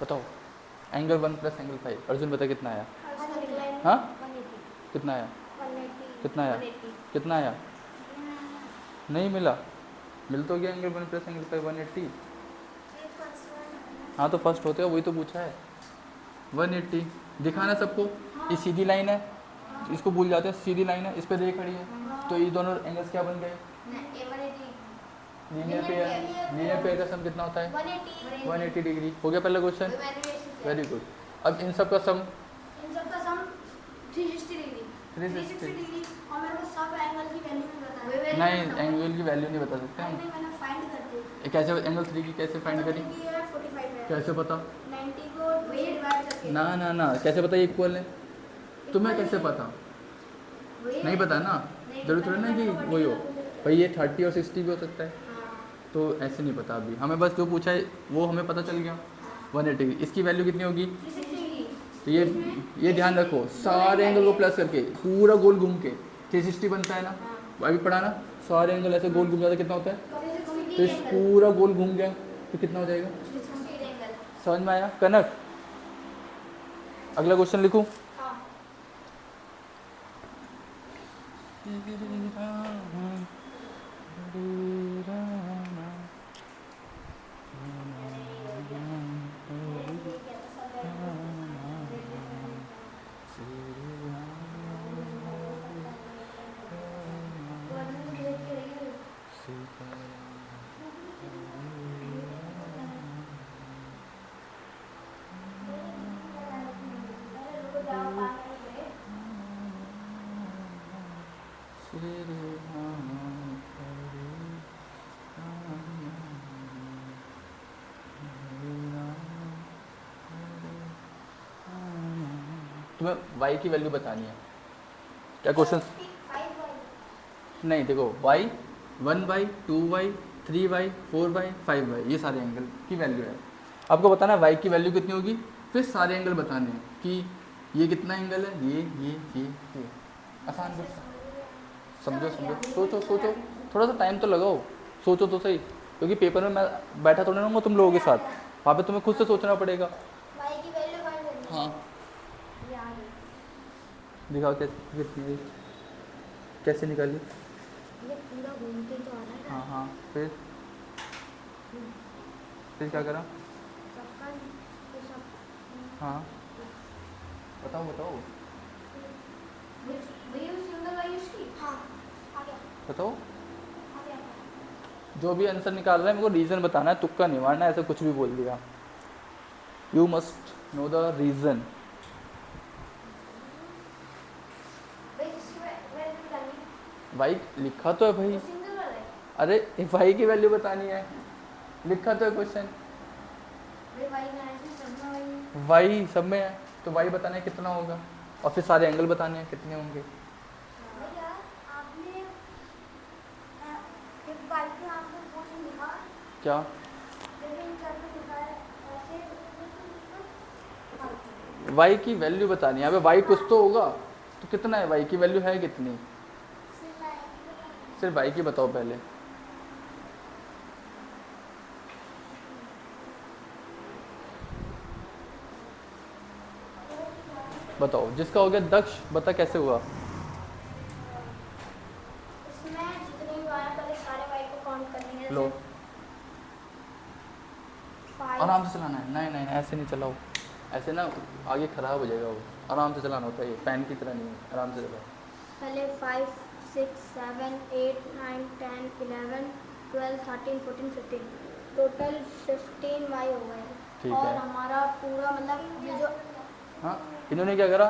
बताओ angle 1 plus angle 5। Arjun बता कितना आया? हाँ हाँ कितना आया? कितना आया? 180 कितना आया? नहीं मिला। मिल तो गया एंगल 1 प्लस एंगल 5 180। हाँ तो फर्स्ट होते हो वही तो पूछा है 180। दिखाना सबको ये सीधी लाइन है, इसको भूल जाते हैं, सीधी लाइन है, इस पर रे खड़ी है, तो ये दोनों एंगल्स क्या बन गए? Linear pair. लीनियर पेयर का सम कितना होता है? 180 डिग्री। हो गया पहला क्वेश्चन, वेरी गुड। अब इन सब का सम 360 डिग्री 360 डिग्री और मेरे को सब एंगल की वैल्यू भी बताया। नहीं एंगल की वैल्यू नहीं बता सकते हम। मैंने फाइंड कर दी। ये कैसे एंगल 3 की कैसे फाइंड करी? 45 है। कैसे पता? 90 को डिवाइड करके। ना ना ना कैसे पता ये इक्वल है? तुम्हें कैसे पता? नहीं पता ना, जरूर थोड़ी ना कि वही हो। भाई ये 30 और 60 भी हो सकता है, तो ऐसे नहीं पता अभी हमें। बस जो पूछा है वो हमें पता चल गया 180। इसकी वैल्यू कितनी होगी? तो ये ध्यान रखो, सारे एंगल को प्लस करके पूरा गोल घूम के 360 बनता है ना। अभी पढ़ा ना, सारे एंगल ऐसे गोल घूम जाता है, कितना होता है? तो इस पूरा गोल घूम गया तो कितना हो जाएगा? समझ में आया कनक? अगला क्वेश्चन लिखूं? तुम्हें y की वैल्यू बतानी है। क्या क्वेश्चन? नहीं देखो y 1y 2y 3y 4y 5y ये सारे एंगल की वैल्यू है। आपको बताना y की वैल्यू कितनी होगी, फिर सारे एंगल बताने हैं कि ये कितना एंगल है, ये आसान क्वेश्चन। समझो समझो, सोचो सोचो, थोड़ा सा टाइम तो लगाओ, सोचो तो सही, क्योंकि पेपर में मैं बैठा थोड़ा रहूँगा तुम लोगों के साथ, वहाँ पे तुम्हें खुद से सोचना पड़ेगा। y की वैल्यू फाइंड करनी है। हाँ ये आ गई। दिखाओ कैसे कितनी है, कैसे निकाली? ये पूरा घूम के तो आ रहा है ना। हाँ हाँ फिर क्या करा? सबका ये सब हाँ बताओ बताओ भैया सिंगल वाली उसकी। हाँ आ गया बताओ। आ गया। जो भी आंसर निकाल रहा है मेरे को रीज़न बताना है, तुक्का नहीं मारना है, ऐसा कुछ भी बोल दिया। You must know the reason. Why लिखा तो है भाई, सिंगल वाला है। अरे वाई की वैल्यू बतानी है, लिखा तो है क्वेश्चन। भाई का आंसर सब में वही है। वाई सब में है, तो वाई बताना है कितना होगा, और फिर सारे एंगल बताने हैं कितने होंगे। भैया आपने एक बार के आपने वो नहीं लिखा, क्या? लेकिन क्या आपने लिखा है ऐसे वाई की वैल्यू बतानी है। अबे वाई कुछ तो होगा, तो कितना है वाई की वैल्यू है कितनी? सिर्फ वाई की बताओ पहले। बताओ, जिसका हो गया दक्ष बता कैसे हुआ। इसमें जितने भी आए पहले सारे वाई को काउंट करनी है। लो 5 आराम से चलाना है, नहीं नहीं ऐसे नहीं चलाओ, ऐसे ना आगे ख़राब हो जाएगा वो। आराम से चलाना होता है, ये पेन की तरह नहीं है, आराम से चलाओ। पहले 5 6 7 8 9 10 11 12 13 14 15 टोटल 15 वाई हो ठीक गए। और है। हमारा पूरा मतलब ये जो हाँ इन्होंने क्या करा,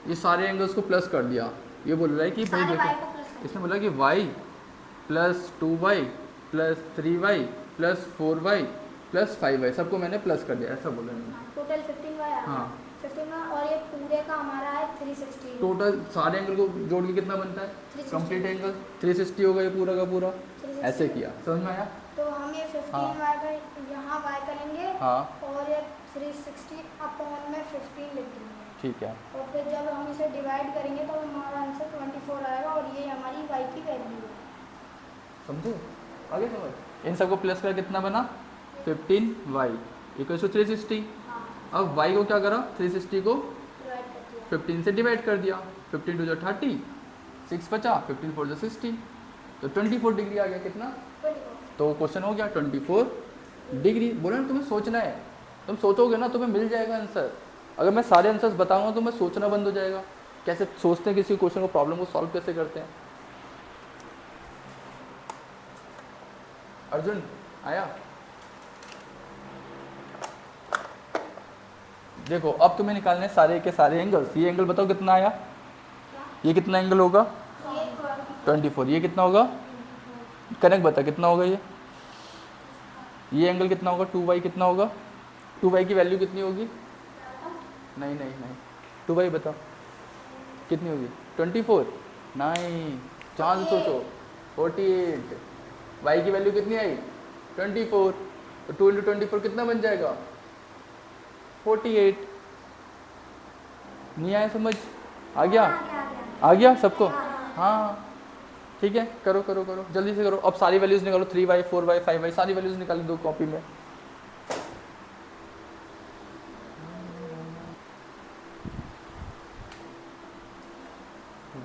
ये सारे एंगल्स को प्लस कर दिया। ये बोल रहा है कि भाई सारे वाई देखो, को प्लस कर इसने बोला कि y plus 2y plus 3y plus 4y plus 5y सबको मैंने प्लस कर दिया, ऐसा बोला इन्होंने। टोटल 15 वाई आ गया। हाँ 15 वाई और ये पूरे का हमारा है 360। टोटल सारे एंगल को जोड़ के कितना बनता है? 360। कंप्लीट एंगल 360 होगा ये पूरा का पूरा। 360। ऐसे किया, समझ में आया? तो हम ये 15 हाँ। वाई का यहाँ वाई करेंगे। हाँ और ये 360 अपॉन में 15 लिख देंगे। ठीक है। और फिर जब हम इसे डिवाइड करेंगे तो हमारा आंसर 24 आएगा और ये हमारी वाई की वैल्यू है। समझे? आगे समझ। इन सबको प्लस कर कितना बना? 15y equal to 360। अब y को क्या करा, 360 को डिवाइड कर दिया 15 से डिवाइड कर दिया, 15 टू जो 30, 6 बचा, 15 4 जो 60, तो 24 डिग्री आ गया। कितना? 24 तो क्वेश्चन हो गया 24 डिग्री। बोला ना तुम्हें सोचना है, तुम सोचोगे ना तुम्हें मिल जाएगा आंसर। अगर मैं सारे आंसर्स बताऊंगा तो मैं सोचना बंद हो जाएगा, कैसे सोचते हैं किसी क्वेश्चन को, प्रॉब्लम को सॉल्व कैसे करते हैं। अर्जुन आया? देखो अब तुम्हें निकालने हैं सारे के सारे एंगल्स। ये एंगल बताओ कितना आया, ये कितना एंगल होगा, 24। ये कितना होगा, कनेक्ट बता कितना होगा ये एंगल कितना होगा, 2y कितना होगा, 2y की वैल्यू कितनी होगी, नहीं नहीं नहीं 2y बताओ कितनी होगी, 24 नहीं, चांद सोचो, 48। y की वैल्यू कितनी आई, 24, तो 2 इंटू 24 कितना बन जाएगा, 48। नहीं आया समझ, आ गया, आ गया सबको, हाँ ठीक है। करो करो करो जल्दी से करो। अब सारी वैल्यूज निकालो, 3y 4y 5y सारी वैल्यूज निकालो दो कॉपी में।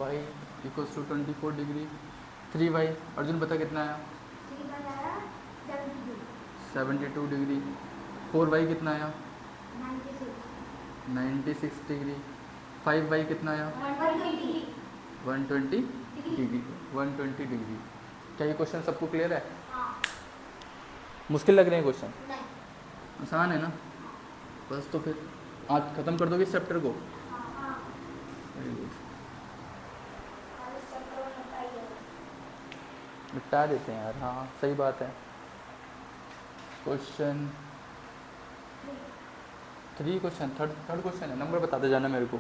y equals to 24 degree, 3y Arjun बता कितना आया, 72 डिग्री, 4y कितना आया, 96 डिग्री, 5y कितना आया, 120 डिग्री, 120 डिग्री। क्या ये क्वेश्चन सबको क्लियर है? मुश्किल लग रहे हैं क्वेश्चन? आसान है ना? बस तो फिर आज ख़त्म कर दोगे इस चैप्टर को? वेरी गुड, निपटा देते हैं यार। हाँ सही बात है। क्वेश्चन 3 क्वेश्चन थर्ड क्वेश्चन है, नंबर बताते जाना मेरे को।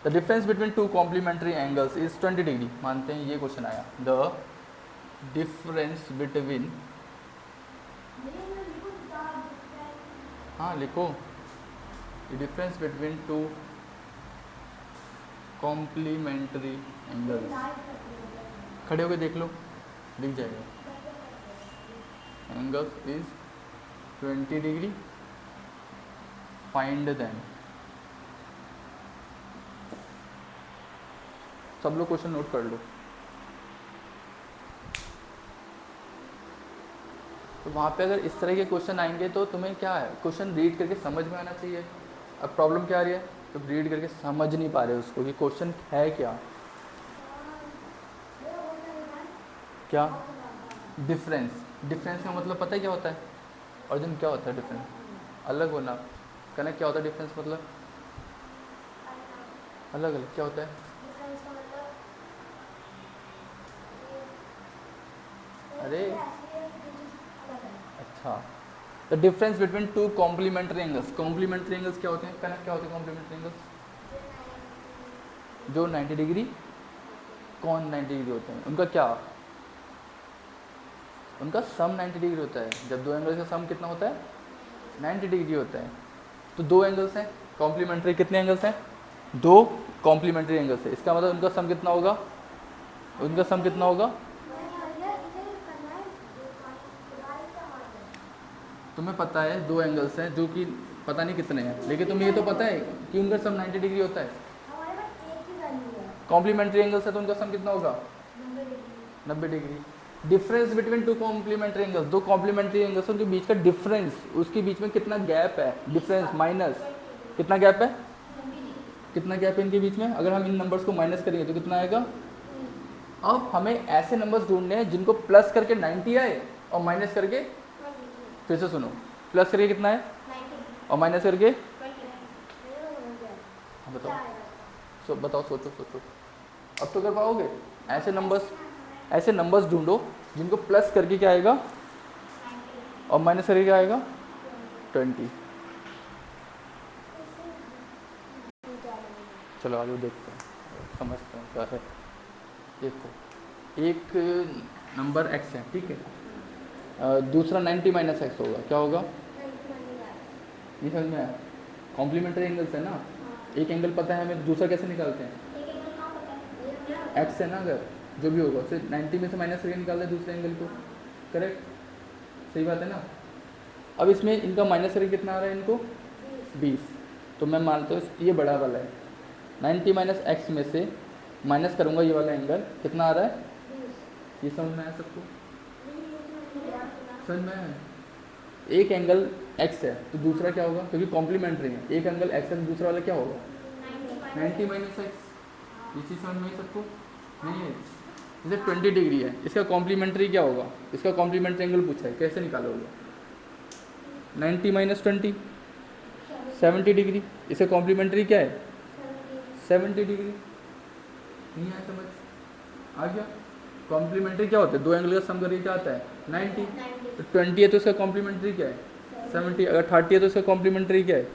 The difference between two complementary angles is 20 degree. मानते हैं ये क्वेश्चन आया, द डिफरेंस बिटवीन, हाँ लिखो, the difference between two complementary angles, खड़े होकर देख लो दिख जाएगा, angles is 20 degree, find them. सब लोग क्वेश्चन नोट कर लो। तो वहाँ पे अगर इस तरह के क्वेश्चन आएंगे तो तुम्हें क्या है, क्वेश्चन रीड करके समझ में आना चाहिए। अब प्रॉब्लम क्या आ रही है, तो रीड करके समझ नहीं पा रहे उसको कि क्वेश्चन है क्या। क्या डिफरेंस, डिफरेंस का मतलब पता है क्या होता है अर्जुन, क्या होता है डिफरेंस? अलग होना। कनेक्ट क्या होता है डिफरेंस मतलब? अलग अलग। क्या होता है? अरे अच्छा, the difference between two complementary angles. Complementary angles क्या होते हैं, कनेक्ट क्या होते हैं कॉम्प्लीमेंट्री एंगल्स? जो 90 डिग्री, कौन 90 डिग्री होते हैं, उनका क्या, उनका सम 90 डिग्री होता है। जब दो एंगल्स का सम कितना होता है, 90 डिग्री होता है। तो दो एंगल्स हैं कॉम्प्लीमेंट्री, कितने एंगल्स हैं, दो कॉम्प्लीमेंट्री एंगल्स है, इसका मतलब उनका सम कितना होगा, उनका सम कितना होगा, तुम्हें पता है दो एंगल्स हैं जो कि पता नहीं कितने हैं, लेकिन तुम्हें ये तो पता है कि उनका सम 90 डिग्री होता है। कॉम्प्लीमेंट्री एंगल्स है तो उनका सम कितना होगा, 90 degree. Difference between two complementary angles, दो कॉम्प्लीमेंट्री एंगल्स के बीच का डिफरेंस, उसके बीच में कितना गैप है, डिफरेंस माइनस, कितना गैप है, कितना गैप है इनके बीच में। अगर हम इन नंबर्स को माइनस करेंगे तो कितना आएगा। अब हमें ऐसे नंबर्स ढूंढने हैं जिनको प्लस करके 90 आए और माइनस करके, फिर से सुनो, प्लस करके कितना है और माइनस करके, बताओ बताओ, सोचो सोचो, अब तो कर पाओगे। ऐसे नंबर्स ढूंढो जिनको प्लस करके क्या आएगा और माइनस करके क्या आएगा, 20। चलो आगे देखते हैं, समझते हैं क्या है। देखो एक नंबर x है, ठीक है, दूसरा 90 माइनस एक्स होगा, क्या होगा, नहीं समझ में आया। कॉम्प्लीमेंट्री एंगल्स है ना, एक एंगल पता है हमें, दूसरा कैसे निकालते हैं, एक्स है ना, अगर जो भी होगा उसे 90 में से माइनस करके निकालते हैं दूसरे एंगल को, करेक्ट, सही बात है ना। अब इसमें इनका माइनस करके कितना आ रहा है, इनको 20। तो मैं मानता हूँ ये बड़ा वाला है, 90 माइनस एक्स में से माइनस करूँगा ये वाला एंगल, कितना आ रहा है? ये समझ में आया सबको? समझ में आया? एक एंगल एक्स है तो दूसरा क्या होगा, क्योंकि कॉम्प्लीमेंट्री है, एक एंगल एक्स है तो दूसरा वाला क्या होगा? 90 माइनस एक्स। ये चीज़ समझ में आई सबको? नहीं है? जैसे 20 डिग्री है, इसका कॉम्प्लीमेंट्री क्या होगा? इसका कॉम्प्लीमेंट्री एंगल पूछा है, कैसे निकालोगे? 90 माइनस 20 70 डिग्री। इसका कॉम्प्लीमेंट्री क्या है? 70 डिग्री। नहीं आया समझ? आ गया? कॉम्प्लीमेंट्री क्या होता है? दो एंगल का सम करके क्या आता है? 90। तो 20 है तो इसका कॉम्प्लीमेंट्री क्या है? 70। अगर 30 है तो इसका कॉम्प्लीमेंट्री क्या है?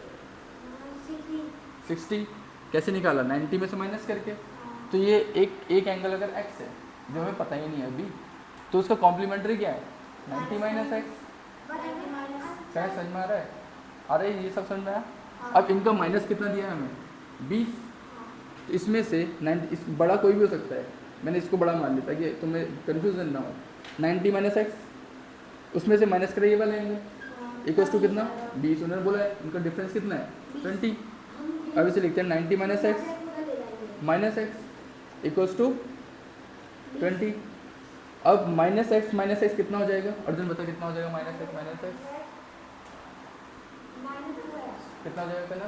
60। कैसे निकाला? 90 में से माइनस करके। तो ये एक एंगल अगर x है जो हमें पता ही नहीं है अभी, तो उसका कॉम्प्लीमेंट्री क्या है? 90 माइनस एक्स। क्या समझ में आ रहा है? अरे ये सब समझ में आया? अब इनका माइनस कितना दिया है हमें? 20। तो इसमें से 90, इस बड़ा कोई भी हो सकता है, मैंने इसको बड़ा मान लिया ताकि तुम्हें कन्फ्यूजन ना हो। 90 माइनस एक्स, उसमें से माइनस करें ये वाला एंगल, इक्वल्स टू कितना? 20। उन्होंने बोला है इनका डिफरेंस कितना है? 20। अब इसे लिखते हैं 90 minus X minus X equals to 20। अब माइनस एक्स कितना हो जाएगा? अर्जुन बता कितना हो जाएगा? माइनस एक्स कितना हो जाएगा? पहला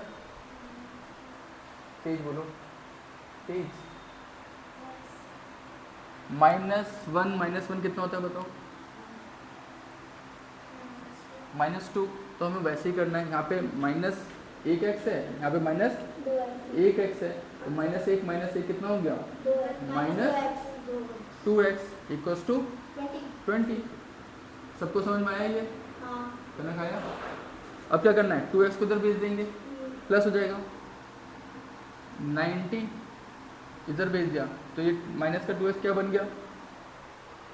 तेज बोलो, तेज। -1 कितना होता है बताओ? -2। तो हमें वैसे ही करना है, यहाँ पे माइनस 1x है, यहाँ पे माइनस 1x है, तो -1 कितना हो गया? -2x equals to 20। सबको समझ में आया ये? खाना खाया? अब क्या करना है? 2x को इधर भेज देंगे, प्लस हो जाएगा। 90 इधर भेज दिया तो ये माइनस का 2x क्या बन गया?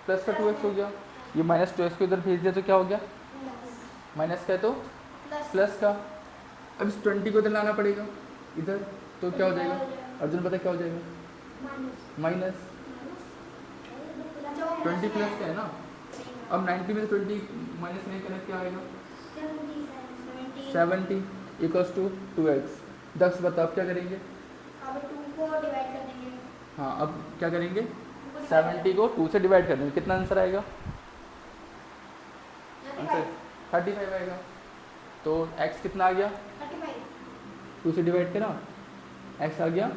प्लस का 2x हो गया। ये माइनस 2x को इधर भेज दिया तो क्या हो गया? माइनस का है तो प्लस का। अब इस 20 को इधर लाना पड़ेगा इधर, तो क्या हो जाएगा? अर्जुन पता क्या हो जाएगा? माइनस 20 प्लस का है ना। अब 90 में से 20 माइनस नहीं करना, क्या आएगा? 70 इक्वल्स टू 2x। 10 बताओ अब क्या करेंगे? अब 2 को डिवाइड कर देंगे। हाँ, अब क्या करेंगे? 70 को 2 से डिवाइड कर देंगे, कितना आंसर आएगा? आंसर 35 आएगा। तो x कितना आ गया? 2 से डिवाइड करा, x आ गया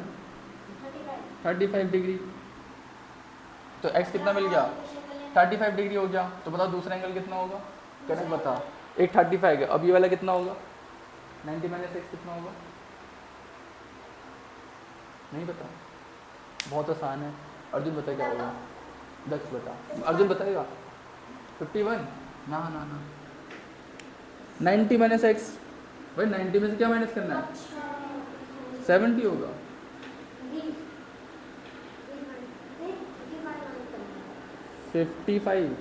35 डिग्री। तो x कितना मिल गया? 35 डिग्री हो गया। तो बताओ दूसरा एंगल कितना होगा? करेक्ट बता। एक 35 है, अब ये वाला कितना होगा? 90 माइनस एक्स कितना होगा? नहीं पता? बहुत आसान है। अर्जुन बता क्या होगा? दक्ष बता। अर्जुन बताएगा? 51? ना ना ना, 90 माइनस एक्स। भाई 90 में से क्या माइनस करना है? 70 होगा। 55।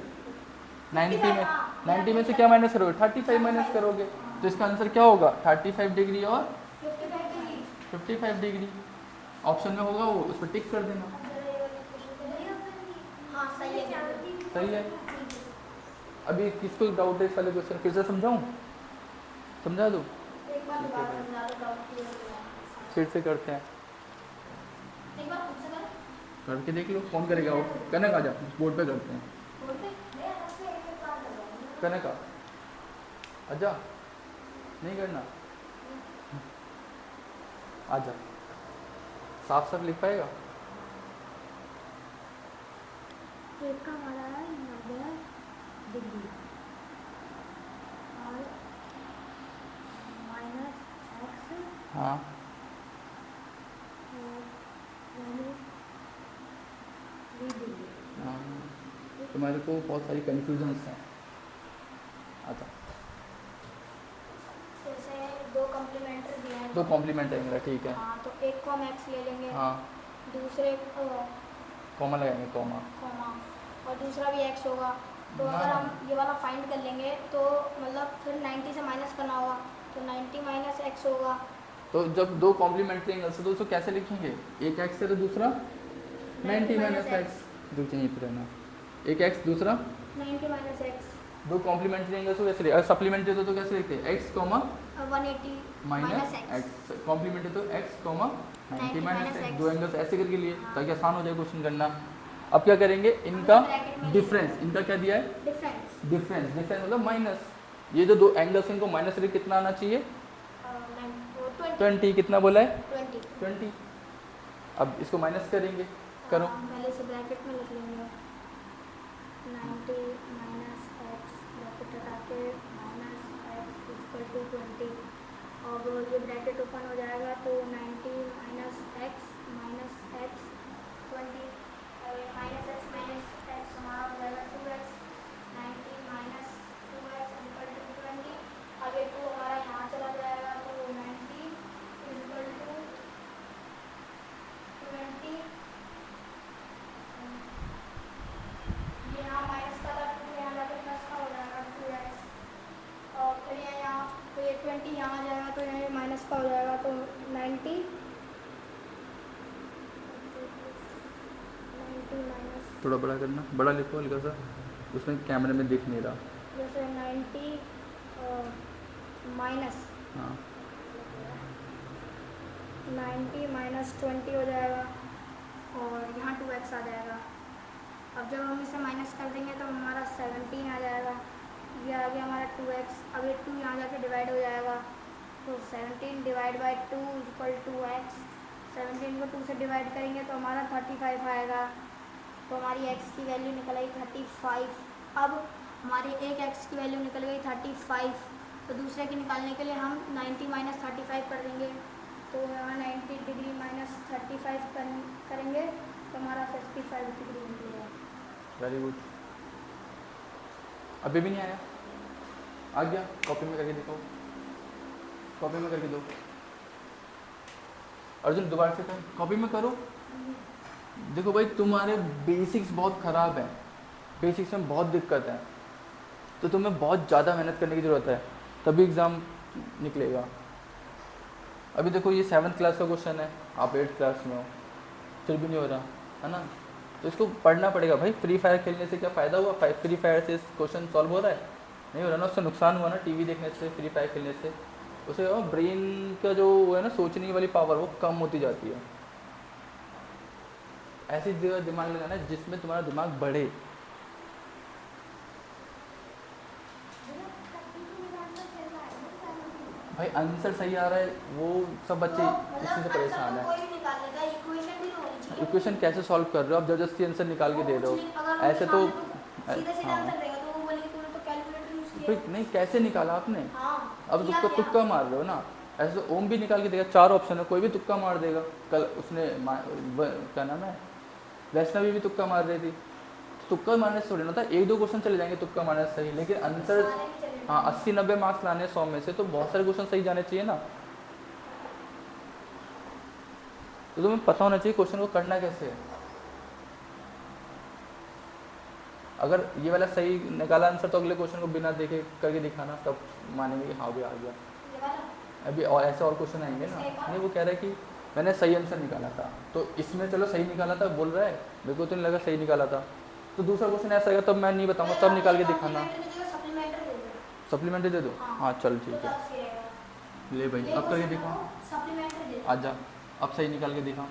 90 में से क्या माइनस करोगे? 35 माइनस करोगे, तो इसका आंसर क्या होगा? 35 डिग्री और 55 डिग्री। ऑप्शन में होगा वो, उस पर टिक कर देना। हाँ सही है। सही है। अभी किसको डाउट है इस वाले क्वेश्चन? फिर से समझाऊं? समझा दूं? एक बार दोबारा समझा दो, डाउट क्लियर हो जाएगा। फिर से करते हैं, एक बार खुद से कर। करके देख लो। कौन करेगा वो? कनक आ जा, बोर्ड पे करते हैं। बोलते मैं आपसे एक बात बताऊंगा। कनक आ, आजा। नहीं करना? आजा। साफ साफ लिख पाएगा? एक का हमारा है 90 डिग्री और -x हाँ, हाँ। तुम्हारे को बहुत सारी कन्फ्यूजन्स हैं। आता जैसे दो कॉम्प्लीमेंट्री दिए हैं, दो कॉम्प्लीमेंट है मेरा, ठीक है। हाँ, तो एक को हम x ले लेंगे, हाँ, दूसरे कॉमा लगाएंगे, कॉमा। कॉमा, और दूसरा भी x होगा। तो हाँ। अगर हम ये वाला फाइंड कर लेंगे तो मतलब फिर 90 से माइनस करना होगा, तो 90 माइनस x होगा। तो जब दो कॉम्प्लीमेंट्री एंगल्स है तो उसको कैसे लिखेंगे? एक x है तो दूसरा 90 माइनस एक्स। रुक चाहिए रहना, एक x दूसरा 90 माइनस x। दो कॉम्प्लीमेंट्री एंगल्स को कैसे अगर सप्लीमेंट्री तो कैसे लिखते हैं x comma 180 minus X complementary तो x कॉमा 90 माइनस एक्स, दो एंगल्स ऐसे करके लिए ताकि आसान हो जाए क्वेश्चन करना। अब क्या करेंगे, इनका डिफरेंस, इनका क्या दिया है डिफरेंस डिफरेंस, डिफरेंस मतलब माइनस, ये जो दो एंगल्स इनको माइनस करके कितना आना चाहिए 20, कितना बोला है 20। अब इसको माइनस करेंगे, करो पहले से ब्रैकेट में लिख लेंगे 90 माइनस एक्स ब्रैकेट हटा के माइनस एक्स इक्वल टू 20। अब ये ब्रैकेट ओपन हो जाएगा तो 90 माइनस एक्स 20 माइनस एक्स हमारा हो जाएगा 2x 90 minus 2x equal to 20। अब ये 2 हमारा यहाँ चला जाएगा तो 90 इक्वल टू 20। यहाँ माइनस का था 2 यहाँ जाकर प्लस का हो जाएगा 2x और फिर यहाँ तो ये 20 यहाँ आ जाएगा तो यहाँ माइनस का हो जाएगा तो 90 माइनस थोड़ा बड़ा करना, बड़ा लिखो हल्का सा, उसमें कैमरे में दिख नहीं रहा। जैसे 90 माइनस हाँ 90 माइनस 20 हो जाएगा और यहाँ 2x आ जाएगा। अब जब हम इसे माइनस कर देंगे तो हमारा 17 आ जाएगा, ये आ गया हमारा 2x। अब ये 2 यहाँ जाके डिवाइड हो जाएगा तो 17 divide by 2 equal to x। 17 को 2 से डिवाइड करेंगे तो हमारा 35 आएगा, तो हमारी x की वैल्यू निकल आई 35। अब हमारी एक x की वैल्यू निकल गई 35, तो दूसरे की निकालने के लिए हम 90 माइनस 35 कर देंगे, तो यहाँ 90 डिग्री माइनस 35 करेंगे तो हमारा 55 डिग्री निकलेगा। Very good. अभी भी नहीं आया, आ गया, कॉपी में करके दिखाओ, कॉपी में करके दो। अर्जुन दोबारा से कर, कॉपी में करो। देखो भाई तुम्हारे बेसिक्स बहुत ख़राब है, बेसिक्स में बहुत दिक्कत है, तो तुम्हें बहुत ज़्यादा मेहनत करने की ज़रूरत है, तभी एग्ज़ाम निकलेगा। अभी देखो ये 7th क्लास का क्वेश्चन है, आप 8th क्लास में हो, फिर भी नहीं हो रहा है ना, तो इसको पढ़ना पड़ेगा भाई। फ्री फायर खेलने से क्या फ़ायदा हुआ, फ्री फायर से क्वेश्चन सॉल्व हो रहा है, नहीं हो रहा ना, उससे नुकसान हुआ ना, टीवी देखने से, फ्री फायर खेलने से, उसे ब्रेन का जो वो है ना सोचने वाली पावर वो कम होती जाती है। ऐसी जगह दिमाग लगाना है जिसमें तुम्हारा दिमाग बढ़े। भाई आंसर सही आ रहा है, वो सब बच्चे इसी से परेशान है। इक्वेशन कैसे सॉल्व कर रहे हो आप, जबरदस्ती आंसर निकाल के दे रहे हो, ऐसे तो हाँ भाई नहीं, कैसे निकाला आपने, अब तुक्का तुक्का मार रहे हो ना, ऐसे तो ओम भी निकाल के देगा, 4 ऑप्शन है, कोई भी तुक्का मार देगा। कल उसने क्या नाम है वैष्णवी भी तुक्का मार रही थी, तुक्का मारने से थोड़ी ना था, 1-2 क्वेश्चन चले जाएंगे तुक्का मारने से सही, लेकिन आंसर हाँ 80-90 मार्क्स लाने 100 में से, तो बहुत सारे क्वेश्चन सही जाने चाहिए ना। तो तुम्हें पता होना चाहिए क्वेश्चन को करना कैसे है। अगर ये वाला सही निकाला आंसर तो अगले क्वेश्चन को बिना देखे करके दिखाना, तब मानेंगे कि हाँ भी आ गया। अभी और ऐसे और क्वेश्चन आएंगे ना, नहीं वो कह रहा है कि मैंने सही आंसर निकाला था, तो इसमें चलो सही निकाला था बोल रहा है, मेरे को तो नहीं लगा सही निकाला था, तो दूसरा क्वेश्चन ऐसा आएगा तब मैं नहीं बताऊंगा, तब निकाल के दिखाना। सप्लीमेंट्री दे दो, हाँ चल ठीक है, ले भाई अब करके दिखाओ, आजा अब सही निकाल के दिखाओ।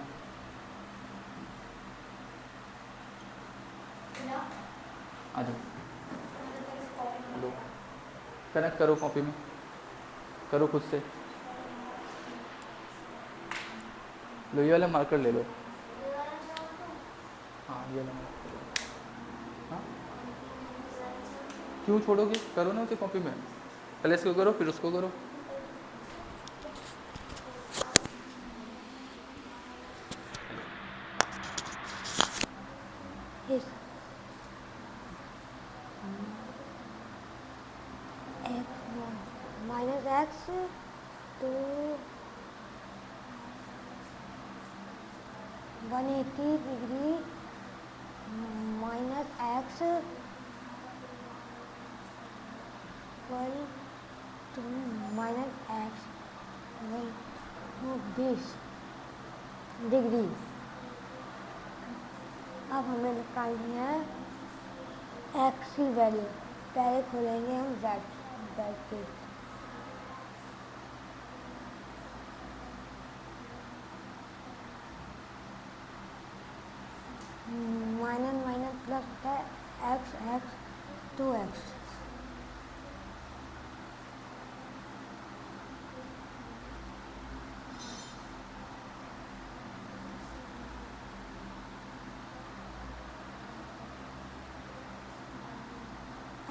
आ जाओ, लो कनेक्ट करो, कॉपी में करो खुद से, लो ये वाला मार्कर ले लो, हाँ ये लो, हाँ क्यों छोड़ोगे, करो ना उसे कॉपी में, पहले इसको करो फिर उसको करो। माइनस एक्स तो 180 degree minus X to minus X 20 degree. अब हमें निकालनी है एक्स की वैल्यू, पहले खोलेंगे हम ब्रैकेट। माइनस माइनस प्लस है एक्स एक्स 2x।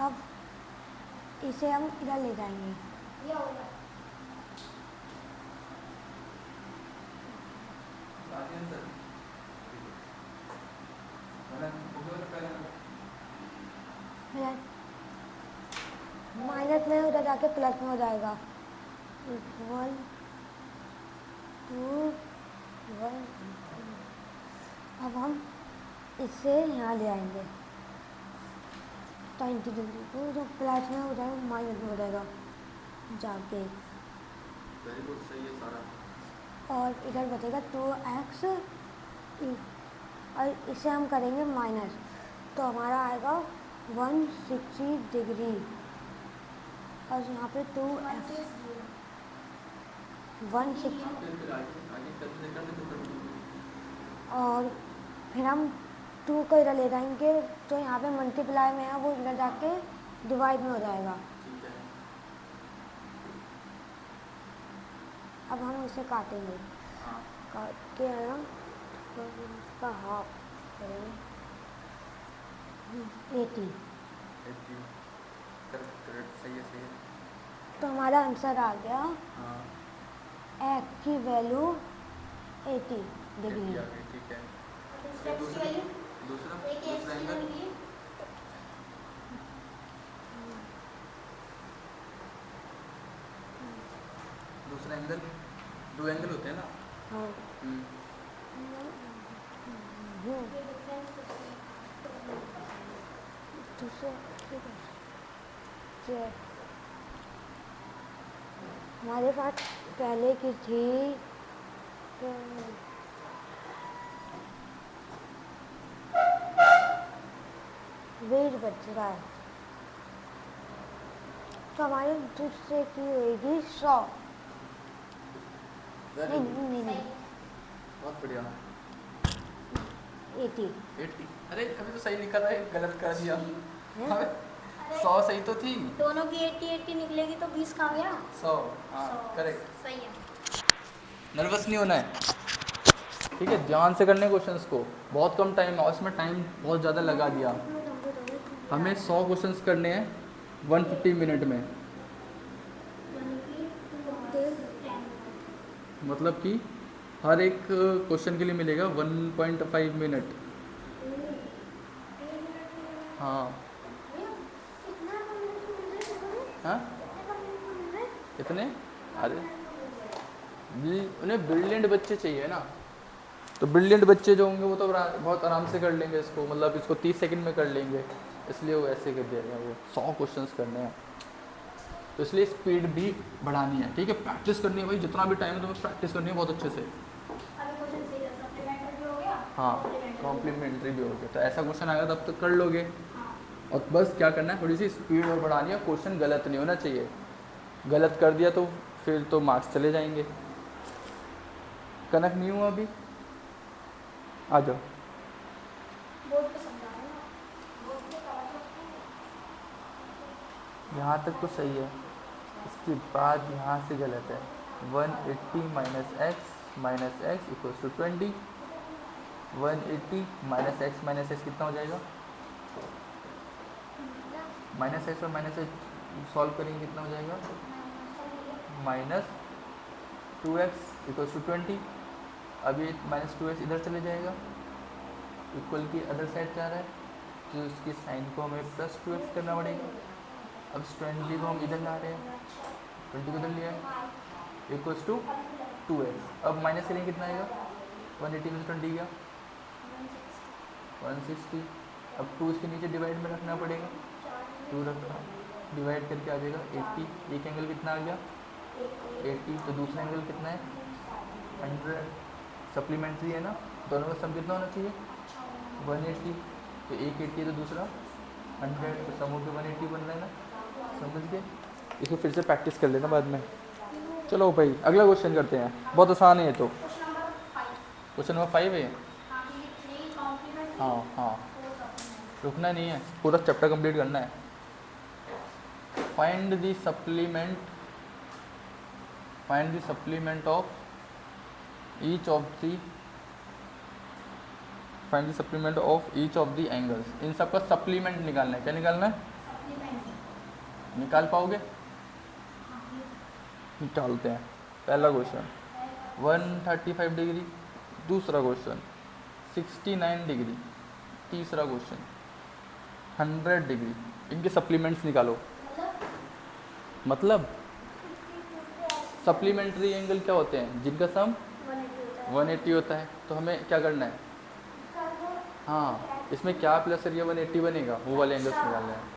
अब इसे हम इधर ले जाएंगे। ये हो गया। माइनस में उधर जाके प्लस में हो जाएगा। Equal to 1। अब हम इसे यहाँ ले आएंगे 90 डिग्री को, जो प्लस में हो जाएगा माइनस में हो जाएगा जाके। वेरी गुड, सही है सारा। और इधर बचेगा 2x और इसे हम करेंगे माइनस, तो हमारा आएगा 160 डिग्री। और यहाँ पे 2x 160। और फिर हम 2 को इधर ले जाएंगे, तो यहाँ पे मल्टीप्लाई में है वो इधर जाके डिवाइड में हो जाएगा। ठीक है। अब हम इसे काटेंगे। हाँ। काट के है ना, तो इसका हाफ करेंगे 80। करेक्ट, सही है सही है। तो हमारा आंसर आ गया हाँ, एक्स की वैल्यू 80 डिग्री। आ गई, ठीक है। दूसरा की वैल्यू दूसरा एक एक्स दूसरा की एंगल, वैल्यू दूसरा एंगल, दो एंगल होते हैं ना। हाँ। ये डिफरेंस दूसरा चेक हमारे पास पहले की थी, वेट बच रहा है, तो हमारे दूसरे की होगी 100। नहीं नहीं नहीं, बहुत बढ़िया। 80। 80, अरे अभी तो सही लिखा था, गलत कर दिया। हैं? अबे, 100 सही तो थी। दोनों की 80 निकलेगी तो 20 कहाँ गया? 100, हाँ 100 करेक्ट। सही है। नर्वस नहीं होना है, ठीक है, ध्यान से करने क्वेश्चंस को। बहुत कम टाइम है और इसमें टाइम बहुत ज़्यादा लगा दिया। हमें 100 क्वेश्चंस करने हैं 150 मिनट में। मतलब कि हर एक क्वेश्चन के लिए मिलेगा 1.5 मिनट। हाँ हाँ, कितने? अरे उन्हें ब्रिलियंट बच्चे चाहिए ना, तो ब्रिलियंट बच्चे जो होंगे वो तो बहुत आराम से कर लेंगे इसको, मतलब इसको 30 सेकंड में कर लेंगे, इसलिए वो ऐसे कर दिया गया। वो 100 क्वेश्चंस करने हैं, तो इसलिए स्पीड भी बढ़ानी है, ठीक है। प्रैक्टिस करनी है भाई, जितना भी टाइम है तुम्हें प्रैक्टिस करनी है बहुत अच्छे से। हाँ, कॉम्प्लीमेंट्री भी हो गया, तो ऐसा क्वेश्चन आएगा तब तक कर लोगे। और बस क्या करना है, थोड़ी सी स्पीड और बढ़ानी है, क्वेश्चन गलत नहीं होना चाहिए। गलत कर दिया तो फिर तो मार्क्स चले जाएंगे। कनेक्ट नहीं हुआ अभी, आ जाओ। यहाँ तक तो सही है, इसके बाद यहाँ से गलत है। 180 minus X equals to 20। 180 minus X कितना हो जाएगा? माइनस एक्स और माइनस एक्स सॉल्व करेंगे, कितना हो जाएगा? Minus 2x equals to 20। अब ये माइनस 2x इधर चले जाएगा, इक्वल की अदर साइड जा रहा है, तो इसकी साइन को हमें प्लस 2x करना पड़ेगा। अब 20 को हम इधर ला रहे हैं, 20 को इधर लिया है, इक्वल्स टू 2x। अब माइनस करेंगे, कितना आएगा? 180 में 20 गया 160। अब 2 इसके नीचे डिवाइड में रखना पड़ेगा, 2 रखा, डिवाइड करके आ जाएगा 80। एक एंगल कितना आ गया? 80। तो दूसरा एंगल कितना है? 100। सप्लीमेंट्री है ना, दोनों का सम कितना होना चाहिए? 180। तो एक 80 है तो दूसरा 100 तो सम हो के 180 बन रहा है ना, समझ गए। इसको फिर से प्रैक्टिस कर लेना बाद में। चलो भाई अगला क्वेश्चन करते हैं, बहुत आसान है ये तो। क्वेश्चन नंबर 5 है। हाँ हाँ, रुकना नहीं है, पूरा चैप्टर कंप्लीट करना है। Find the supplement of each of the angles. इन सब का सप्लीमेंट निकालना है। क्या निकालना है? निकाल पाओगे? निकालते हैं। पहला क्वेश्चन 135 डिग्री, दूसरा क्वेश्चन 69 डिग्री, तीसरा क्वेश्चन 100 डिग्री। इनके सप्लीमेंट्स निकालो। मतलब सप्लीमेंट्री एंगल क्या होते हैं? जिनका सम 180 होता है। तो हमें क्या करना है? हाँ, इसमें क्या प्लस एरिया 180 बनेगा, वो वाले एंगल्स निकालने हैं।